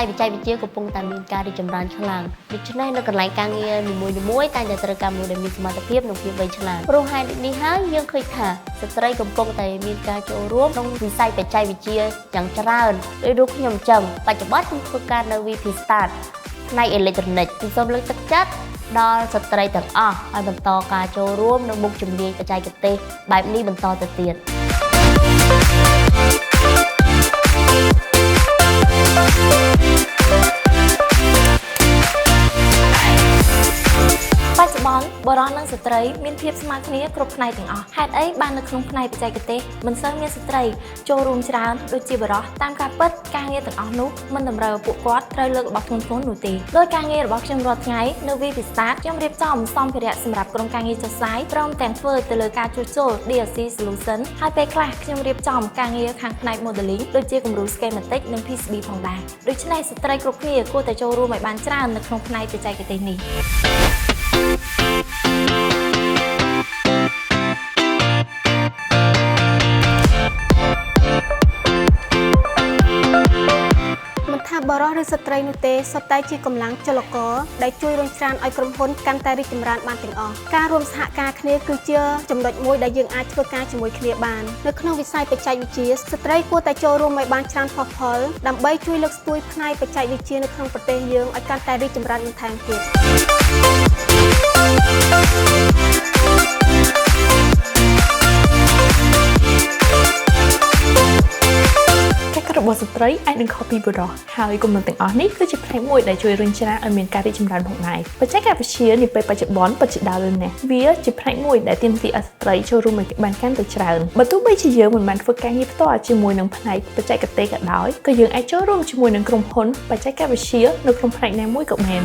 យបច្ចេកវិទ្យាកំពុងតែមានការរីកចម្រើនខ្លាំងដូច្នេះនៅកន្លែងការងារនីមួយៗតែងតែត្រូវការមនុស្សដែលមានសមត្ថភាពនិងភាពវៃឆ្លាតព្រោះហេតុនេះហើយយើងឃើញថាស្ត្រីកំពុងតែមានការចូលរួមក្នុងវិស័យបច្ចេកវិទ្យាយ៉ាងច្រើនដោយរូបខ្ញុំអញ្ចឹងបច្ចុប្បន្នខ្ញុំធ្វើការនៅ VP.Start ផ្នែកអេឡិចត្រូនិកខ្ញុំសូមលើកទឹកចិត្តដល់ស្ត្រីទាំងអស់ឲ្យបន្តការចូលរួមនៅមុខជំនាញបច្ចេកទេសបែបនេះបន្តទៅទៀតបច្ចុប្បន្នបុរសនិងស្ត្រីមានភាពស្មើគ្នាគ្រប់ផ្នែកទាំងអស់ហេតុអីបាននៅក្នុងផ្នែកបច្ចេកទេសមិនសូវមានស្ត្រីចូលរួមច្រើនដូចជាបុរសតាមការពិតការងារទាំងអស់នោះមិនតម្រូវឲ្យពួកគាត់ត្រូវលើករបស់ធ្ងន់ៗនោះទេដោយការងាររបស់ខ្ញុំរាល់ថ្ងៃនៅ VP.Start ខ្ញុំរៀបចំសម្ភារៈសម្រាប់ក្រុមការងារចុះផ្សាយព្រមទាំងធ្វើទៅលើការជួសជុល DLC solution ហើយពេលខ្លះខ្ញុំរៀបចំការងារខាងផ្នែក modeling ដូចជាគំរូ schematic និង PCB ផងដែរដូច្នេះស្ត្រីគ្រប់គ្នាគួរតែចូលរួមឲ្យបានច្រើននៅក្នុងផ្នែកបច្ចេកទេសនេះបរិសុទ្ធឬស្ត្រីនោះទេសុទ្ធតែជាកម្លាំងចលករដែលជួយរុញច្រានឲ្យក្រុមហ៊ុនកាន់តែរីកចម្រើនបានទាំងអស់ការរួមសហការគ្នាគឺជាចំណុចមួយដែលយើងអាចធ្វើការជាមួយគ្នាបាននៅក្នុងវិស័យបច្ចេកវិទ្យាស្ត្រីគួរតែចូលរួមឲ្យបានច្រើនផុសផុលដើម្បីជួយលើកស្ទួយផ្នែកបច្ចេកវិទ្យានៅក្នុងប្រទេសយើងឲ្យកាន់តែរីកចម្រើនបន្ថែមទៀតរបស់ស្ត្រីអាចនឹងខុសពីបុរសហើយគំនិតទាំងអស់នេះគឺជាផ្នែកមួយដែលជួយរុញច្រានឲ្យមានការរីកចម្រើនផងដែរបច្ចេកវិទ្យានាពេលបច្ចុប្បន្នពិតជាដើរលឿនណាស់វាជាផ្នែកមួយដែលទាមទារឲ្យស្ត្រីចូលរួមបានកាន់តែច្រើនបើទោះបីជាយើងមិនបានធ្វើការងារផ្ទាល់ជាមួយនឹងផ្នែកបច្ចេកទេសក៏ដោយក៏យើងអាចចូលរួមជាមួយនឹងក្រុមហ៊ុនបច្ចេកវិទ្យានៅក្នុងផ្នែកណាមួយក៏បាន